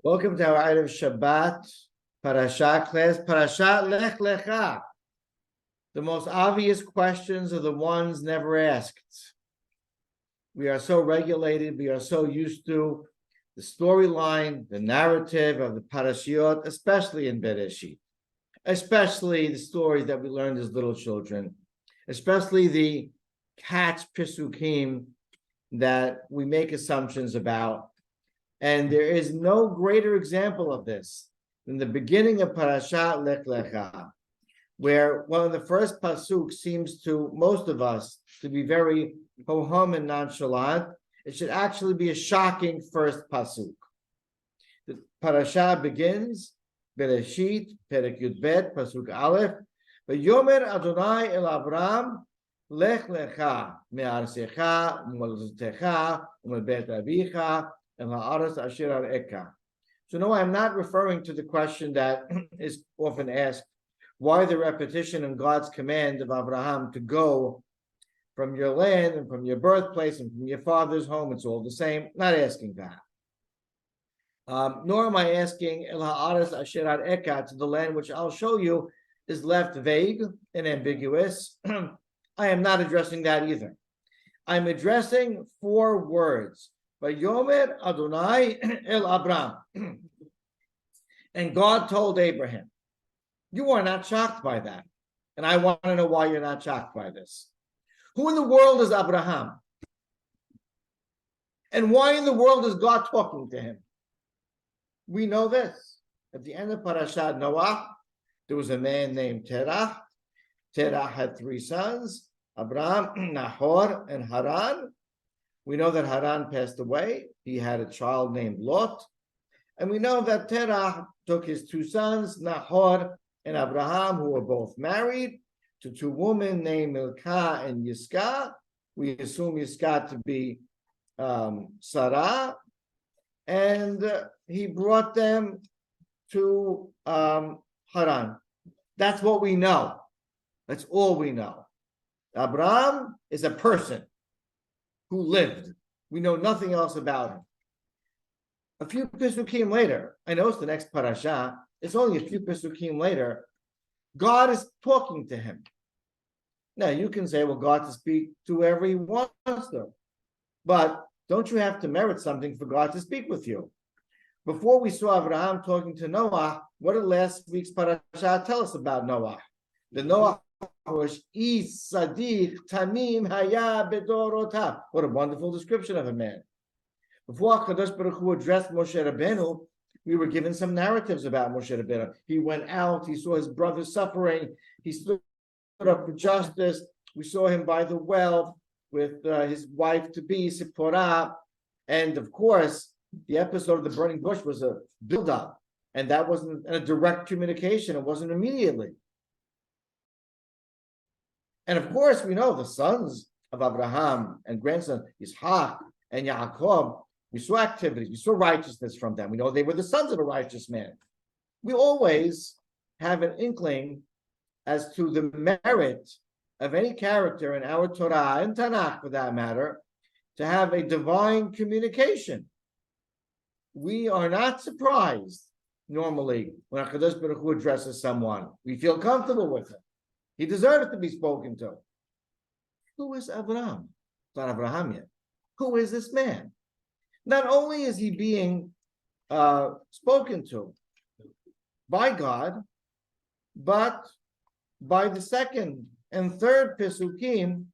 Welcome to our item Shabbat Parashat class. Parashat Lech Lecha. The most obvious questions are the ones never asked. We are so regulated, we are so used to the storyline, the narrative of the Parashiot, especially in Bereshit, especially the stories that we learned as little children, especially the catch Pisukim that we make assumptions about. And there is no greater example of this than the beginning of Parashat Lech Lecha, where one of the first pasuk seems to most of us to be very ho-hum and nonchalant. It should actually be a shocking first pasuk. The Parashat begins, Bereshit, Perek Yud Bet, pasuk Aleph, V'yomer Adonai el Avram, Lech Lecha, me'arsecha, u'moldotecha, u'mebet avicha, so no, I'm not referring to the question that is often asked, why the repetition in God's command of Abraham to go from your land and from your birthplace and from your father's home, it's all the same. Not asking that. Nor am I asking El Ha'aretz Asher Eka, to the land which I'll show you is left vague and ambiguous. I am not addressing that either. I'm addressing 4 words. Vayomer Adonai el Abram. And God told Abraham, you are not shocked by that. And I want to know why you're not shocked by this. Who in the world is Abraham? And why in the world is God talking to him? We know this. At the end of Parashat Noah, there was a man named Terah. Terah had 3 sons, Abraham, Nahor, and Haran. We know that Haran passed away. He had a child named Lot. And we know that Terah took his 2 sons, Nahor and Abraham, who were both married, to 2 women named Milcah and Yiscah. We assume Yiscah to be Sarah. And he brought them to Haran. That's what we know. That's all we know. Abraham is a person who lived. We know nothing else about him. A few Pisukim later, I know it's the next parasha, it's only a few Pisukim later, God is talking to him. Now, you can say, well, God to speak to everyone wants to. But don't you have to merit something for God to speak with you? Before we saw Abraham talking to Noah, what did last week's parasha tell us about Noah? The Noah was Sadiq Tamim Haya Bedorotav. What a wonderful description of a man. Before HaKadosh Baruch Hu addressed Moshe Rabbeinu, we were given some narratives about Moshe Rabbeinu. He went out, he saw his brother suffering, he stood up for justice. We saw him by the well with his wife-to-be, Sipporah. And of course, the episode of the burning bush was a build-up. And that wasn't a direct communication, it wasn't immediately. And of course, we know the sons of Abraham and grandson Ishaq and Yaakov, we saw activities, we saw righteousness from them. We know they were the sons of a righteous man. We always have an inkling as to the merit of any character in our Torah and Tanakh, for that matter, to have a divine communication. We are not surprised normally when HaKadosh Baruch Hu addresses someone. We feel comfortable with it. He deserves to be spoken to. Who is Abraham? It's not Abraham yet. Who is this man? Not only is he being spoken to by God, but by the second and third Pisukim,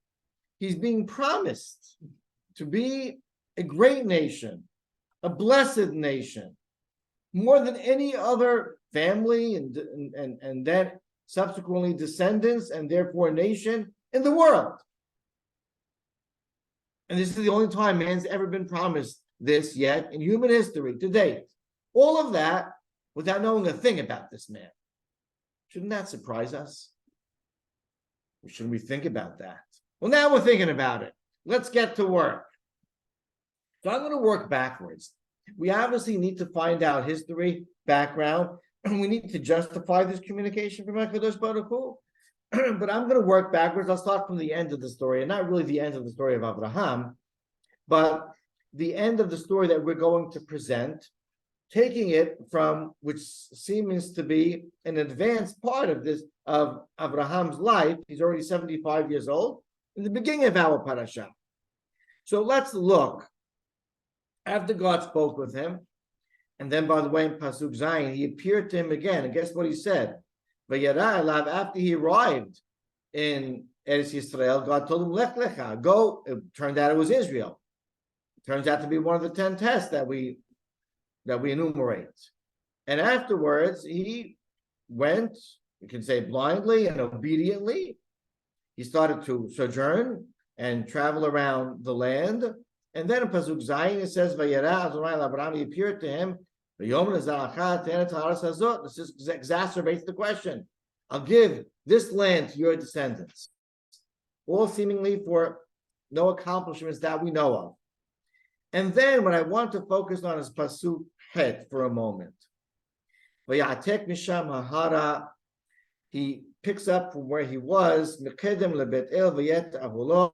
he's being promised to be a great nation, a blessed nation, more than any other family and then subsequently descendants, and therefore nation in the world. And this is the only time man's ever been promised this yet in human history to date. All of that without knowing a thing about this man. Shouldn't that surprise us? Or shouldn't we think about that? Well, now we're thinking about it. Let's get to work. So I'm going to work backwards. We obviously need to find out history, background, and we need to justify this communication from HaKadosh Baruch Hu. But I'm going to work backwards. I'll start from the end of the story, and not really the end of the story of Abraham, but the end of the story that we're going to present taking it from which seems to be an advanced part of this of Abraham's life. He's already 75 years old in the beginning of our parasha. So let's look. After God spoke with him, and then by the way, in Pasuk Zayin, he appeared to him again. And guess what he said? Vayara elav, after he arrived in Eretz Yisrael, God told him, Lech Lecha, go. It turned out it was Israel. It turns out to be one of the 10 tests that we enumerate. And afterwards, he went, you can say blindly and obediently. He started to sojourn and travel around the land. And then in Pasuk Zayin, it says, Vayera Adonai Abraham, he appeared to him. This just exacerbates the question. I'll give this land to your descendants. All seemingly for no accomplishments that we know of. And then what I want to focus on is Pasuk Het for a moment. Vayatek Misham Hahara. He picks up from where he was, Mekedem lebet El Vayet Avulo,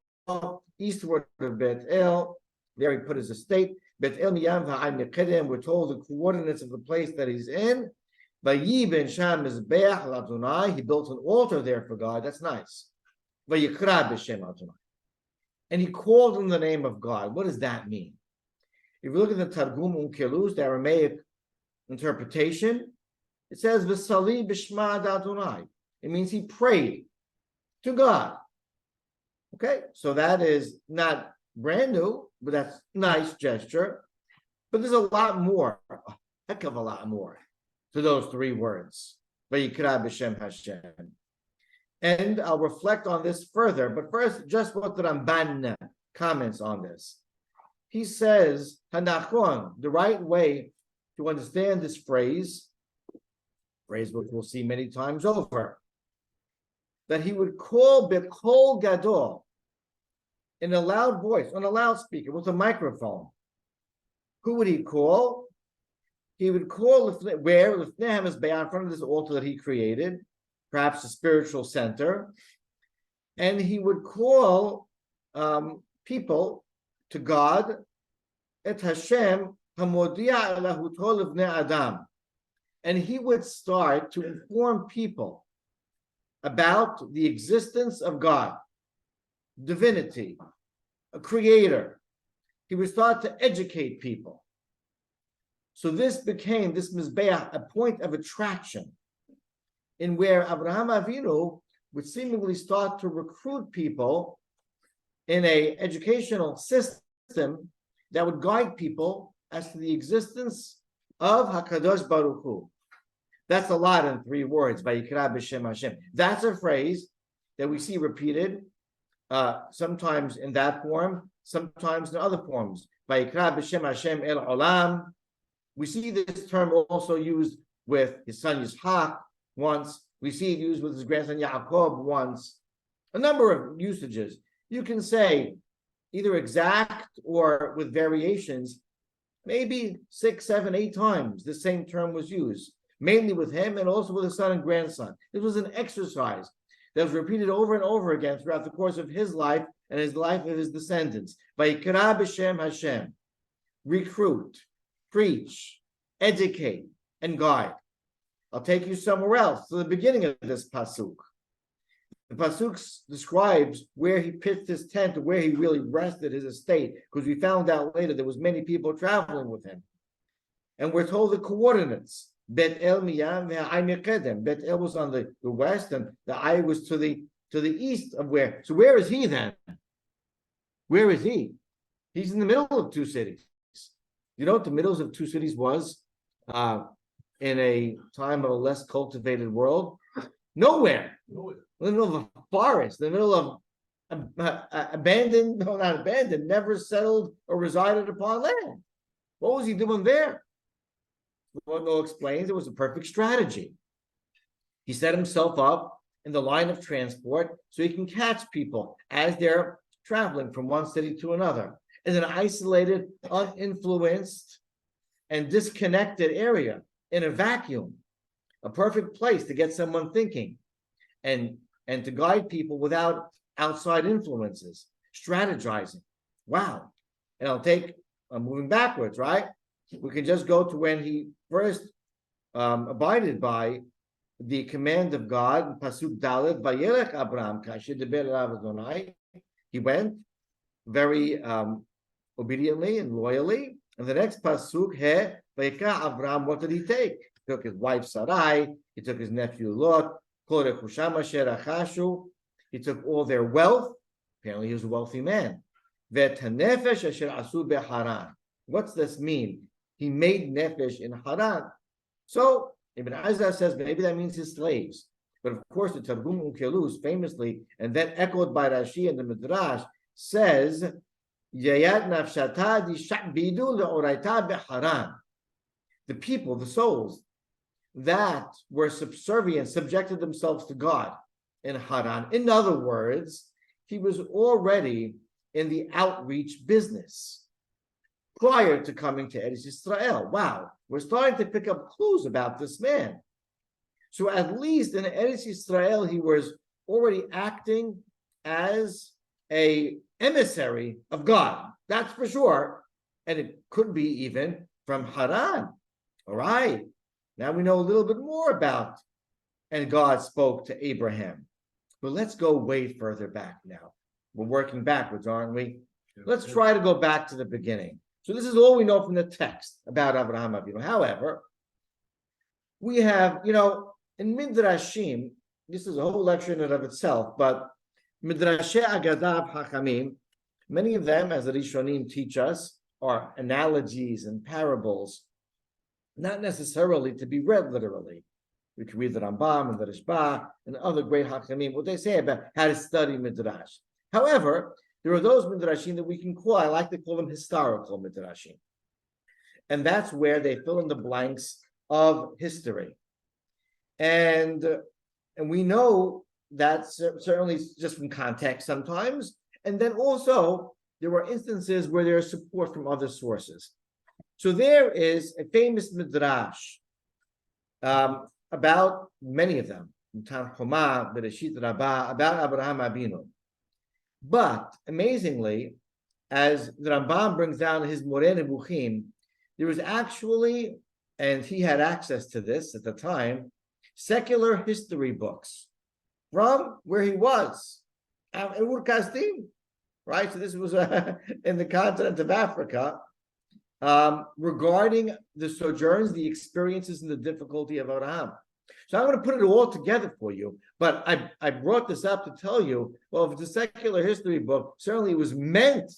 eastward of Bet El. There he put his estate. Bet El Miyam Va'ay Mekedem. We're told the coordinates of the place that he's in. Vayi ben Sham Mizbeach Adonai. He built an altar there for God. That's nice. Vayikra b'Shem Adonai. And he called in the name of God. What does that mean? If you look at the Targum Unkelus, the Aramaic interpretation, it says V'sali b'Shma Adonai. It means he prayed to God. Okay, so that is not brand new, but that's a nice gesture. But there's a lot more, a heck of a lot more to those three words. Vayikra b'Shem Hashem. And I'll reflect on this further. But first, just what the Ramban comments on this. He says, Hanachon, the right way to understand this phrase which we'll see many times over, that he would call B'kol Gadol in a loud voice, on a loudspeaker, with a microphone. Who would he call? He would call where Lefnehem is in front of this altar that he created, perhaps a spiritual center, and he would call people to God, et Hashem hamodia elahu tol bnei Adam, and he would start to inform people about the existence of God, divinity, a creator. He would start to educate people. So this became, this Mizbeach, a point of attraction in where Abraham Avinu would seemingly start to recruit people in an educational system that would guide people as to the existence of HaKadosh Baruch Hu. That's a lot in three words, Vayikra b'Shem Hashem. That's a phrase that we see repeated sometimes in that form, sometimes in other forms. Vayikra b'Shem Hashem el Olam. We see this term also used with his son Yishak once. We see it used with his grandson Yaakov once. A number of usages. You can say either exact or with variations, maybe 6, 7, 8 times the same term was used, mainly with him and also with his son and grandson. This was an exercise that was repeated over and over again throughout the course of his life and his life of his descendants. Vayikra b'Shem Hashem. Recruit, preach, educate, and guide. I'll take you somewhere else, to the beginning of this pasuk. The pasuk describes where he pitched his tent, or where he really rested his estate, because we found out later there was many people traveling with him. And we're told the coordinates. Bet El Miyam ve'Ai Mekedem. Bet El was on the west, and the Ai was to the east of where. So where is he then? Where is he? He's in the middle of two cities. You know what the middles of two cities was in a time of a less cultivated world? Nowhere. In the middle of a forest, in the middle of abandoned, no, not abandoned, never settled or resided upon land. What was he doing there? Well, explains it was a perfect strategy. He set himself up in the line of transport so he can catch people as they're traveling from one city to another. In an isolated, uninfluenced, and disconnected area, in a vacuum, a perfect place to get someone thinking and to guide people without outside influences, strategizing. Wow. And I'm moving backwards, right? We can just go to when he first abided by the command of God, Pasuk Dalet, Vayelech Abraham, Kasher Deber Elav Adonai. He went very obediently and loyally. And the next Pasuk, He, Vayeka Abraham, what did he take? He took his wife Sarai, he took his nephew Lot, Kol Rechusham Asher Achashu, he took all their wealth. Apparently he was a wealthy man. Vet HaNefesh Asher Asu BeHaran. What's this mean? He made nefesh in Haran. So Ibn Azar says maybe that means his slaves. But of course, the Targum Unkeluz famously, and then echoed by Rashi and the Midrash, says, Yayat nafshata bidu le'oraita beharan. The people, the souls, that were subservient, subjected themselves to God in Haran. In other words, he was already in the outreach business prior to coming to Eretz Yisrael. Wow, we're starting to pick up clues about this man. So at least in Eretz Yisrael, he was already acting as a emissary of God. That's for sure. And it could be even from Haran. All right. Now we know a little bit more about, and God spoke to Abraham. But let's go way further back now. We're working backwards, aren't we? Let's try to go back to the beginning. So this is all we know from the text about Avraham Avinu. However, we have, in Midrashim, this is a whole lecture in and of itself, but Midrashei Agadav Hachamim, many of them, as the Rishonim teach us, are analogies and parables, not necessarily to be read literally. We can read the Rambam and the Rishba and other great Hachamim, what they say about how to study Midrash. However, there are those Midrashim that we can call, I like to call them historical Midrashim. And that's where they fill in the blanks of history. And we know that certainly just from context sometimes. And then also, there are instances where there is support from other sources. So there is a famous Midrash about many of them, Tanchuma, Bereshit Rabbah, about Abraham Avinu. But amazingly, as the Rambam brings down his Moreh Nebuchim, there was actually, and he had access to this at the time, secular history books from where he was, in Ur-Kasdim, right? So this was in the continent of Africa, regarding the sojourns, the experiences, and the difficulty of Abraham. So I'm going to put it all together for you, but I brought this up to tell you, well, if it's a secular history book, certainly it was meant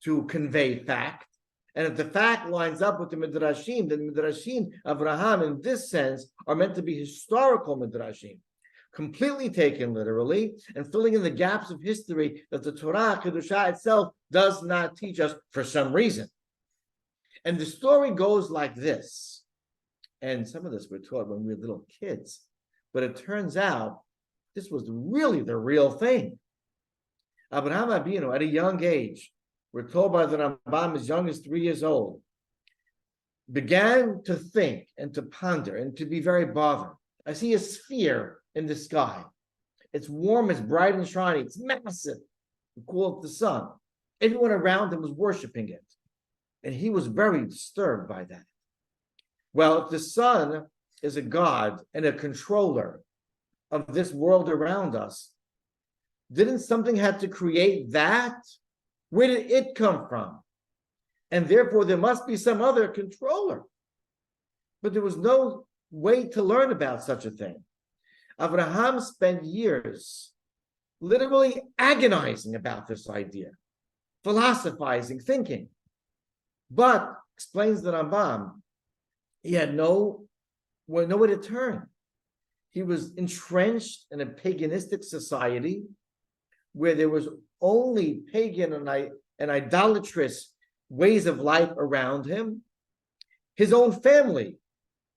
to convey fact, and if the fact lines up with the Midrashim, then Midrashim, Abraham, in this sense, are meant to be historical Midrashim, completely taken literally, and filling in the gaps of history that the Torah, Kedushah itself, does not teach us for some reason. And the story goes like this. And some of this we're taught when we were little kids. But it turns out this was really the real thing. Abraham Avinu, at a young age, we're told by the Rambam as young as 3 years old, began to think and to ponder and to be very bothered. I see a sphere in the sky. It's warm, it's bright and shiny, it's massive. We call it the sun. Everyone around him was worshiping it. And he was very disturbed by that. Well, if the sun is a god and a controller of this world around us, didn't something have to create that? Where did it come from? And therefore, there must be some other controller. But there was no way to learn about such a thing. Abraham spent years literally agonizing about this idea, philosophizing, thinking. But, explains the Rambam, he had nowhere to turn. He was entrenched in a paganistic society where there was only pagan and idolatrous ways of life around him. His own family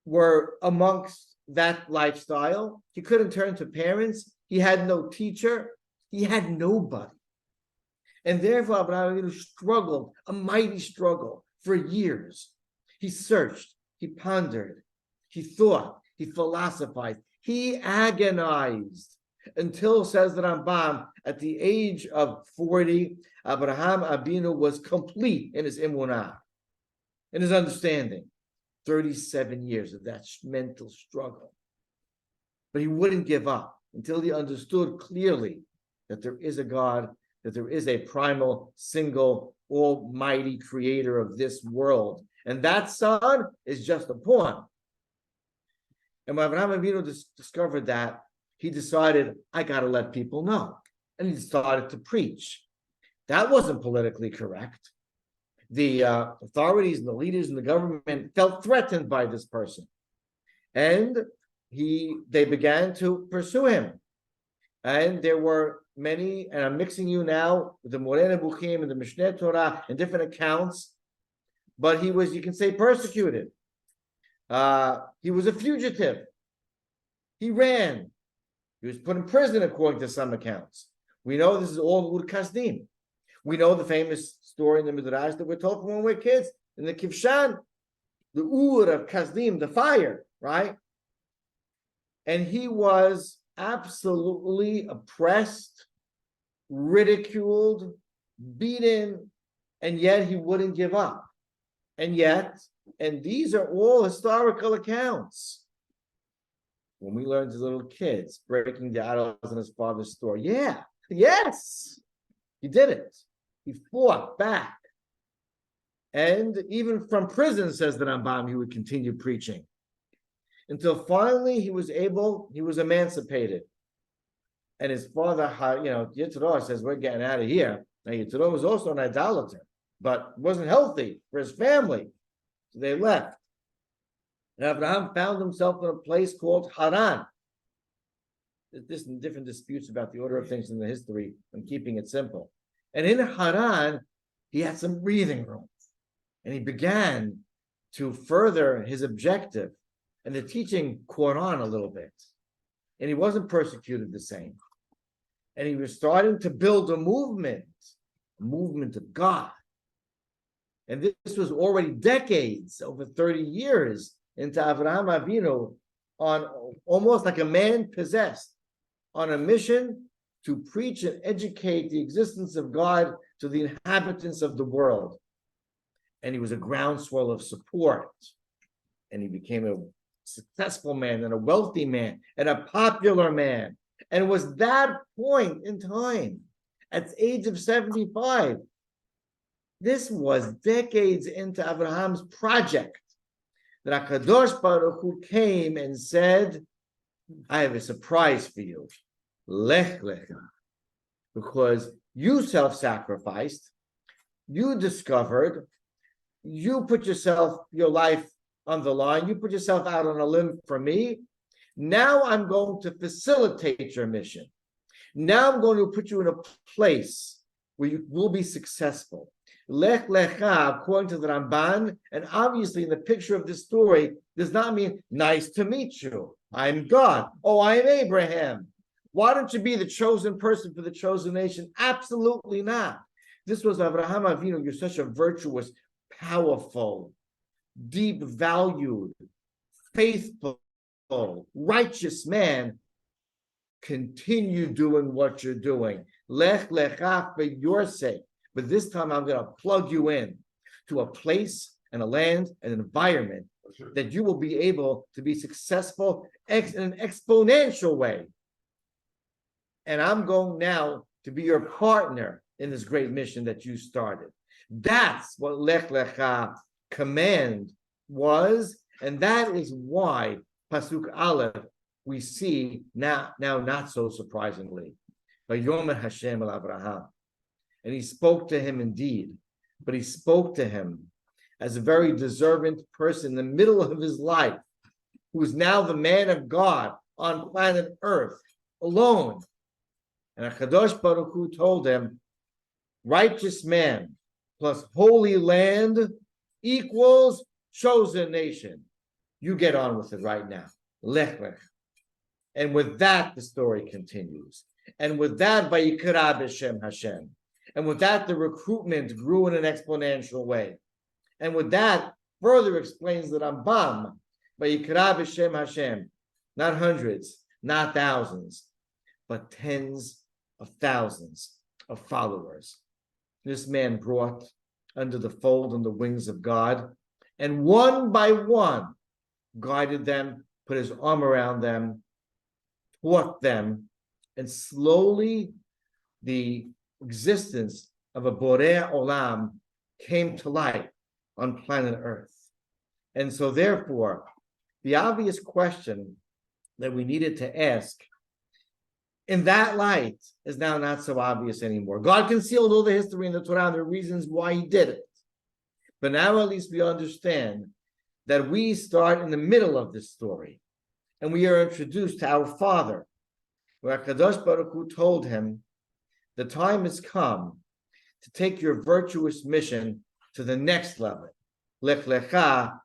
were amongst that lifestyle. He couldn't turn to parents. He had no teacher. He had nobody. And therefore, Abraham struggled, a mighty struggle for years. He searched, he pondered, he thought, he philosophized, he agonized until, says the Rambam, at the age of 40, Abraham Avinu was complete in his emunah. in his understanding. 37 years of that mental struggle. But he wouldn't give up until he understood clearly that there is a God, that there is a primal, single, almighty creator of this world. And that son is just a pawn. And when Avraham Avinu discovered that, he decided, I got to let people know. And he started to preach. That wasn't politically correct. The authorities and the leaders in the government felt threatened by this person. And they began to pursue him. And there were many, and I'm mixing you now with the Moreh Nebuchim and the Mishneh Torah and different accounts, but he was, you can say, persecuted. He was a fugitive. He ran. He was put in prison, according to some accounts. We know this is all Ur Kasdim. We know the famous story in the Midrash that we're told from when we're kids, in the Kivshan, the Ur of Kasdim, the fire, right? And he was absolutely oppressed, ridiculed, beaten, and yet he wouldn't give up. And these are all historical accounts. When we learned as little kids, breaking the idols in his father's store, yes, he did it. He fought back. And even from prison, says the Rambam, he would continue preaching. Until finally he was emancipated. And his father, Yitro says, we're getting out of here. Now, Yitro was also an idolater, but wasn't healthy for his family. So they left. And Abraham found himself in a place called Haran. There's different disputes about the order of things in the history. I'm keeping it simple. And in Haran, he had some breathing room. And he began to further his objective. And the teaching caught on a little bit. And he wasn't persecuted the same. And he was starting to build a movement of God. And this was already decades, over 30 years, into Avraham Avinu, on almost like a man possessed, on a mission to preach and educate the existence of God to the inhabitants of the world. And he was a groundswell of support. And he became a successful man and a wealthy man and a popular man. And it was that point in time, at the age of 75, this was decades into Abraham's project, that HaKadosh Baruch Hu came and said, I have a surprise for you. Lech Lecha. Because you self-sacrificed, you discovered, you put your life on the line, you put yourself out on a limb for me. Now I'm going to facilitate your mission. Now I'm going to put you in a place where you will be successful. Lech Lecha, according to the Ramban, and obviously in the picture of this story, does not mean nice to meet you. I'm God. Oh, I am Abraham. Why don't you be the chosen person for the chosen nation? Absolutely not. This was Avraham Avinu. You're such a virtuous, powerful, deep valued, faithful, righteous man. Continue doing what you're doing. Lech Lecha, for your sake. But this time I'm going to plug you in to a place and a land and an environment that you will be able to be successful in an exponential way. And I'm going now to be your partner in this great mission that you started. That's what Lech Lecha command was. And that is why Pasuk Aleph we see now not so surprisingly. Vayomer Hashem el Avraham. And he spoke to him indeed, but he spoke to him as a very deserving person in the middle of his life, who is now the man of God on planet Earth, alone. And HaKadosh Baruch Hu told him, righteous man plus holy land equals chosen nation. You get on with it right now. Lech Lech. And with that, the story continues. And with that, Vayikra b'Shem Hashem. And with that, the recruitment grew in an exponential way. And with that, further explains the Rambam, Vayikra b'Shem Hashem, not hundreds, not thousands, but tens of thousands of followers. This man brought under the fold and the wings of God and one by one guided them, put his arm around them, taught them, and slowly the existence of a Borei Olam came to light on planet Earth. And so therefore, the obvious question that we needed to ask in that light is now not so obvious anymore. God concealed all the history in the Torah and the reasons why he did it. But now at least we understand that we start in the middle of this story and we are introduced to our Father, where Kadosh Baruch Hu told him, the time has come to take your virtuous mission to the next level. Lech, Lecha,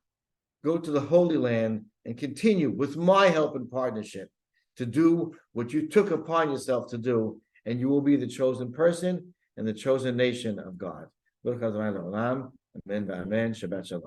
go to the Holy Land and continue with my help and partnership to do what you took upon yourself to do, and you will be the chosen person and the chosen nation of God. Amen, amen, Shabbat Shalom.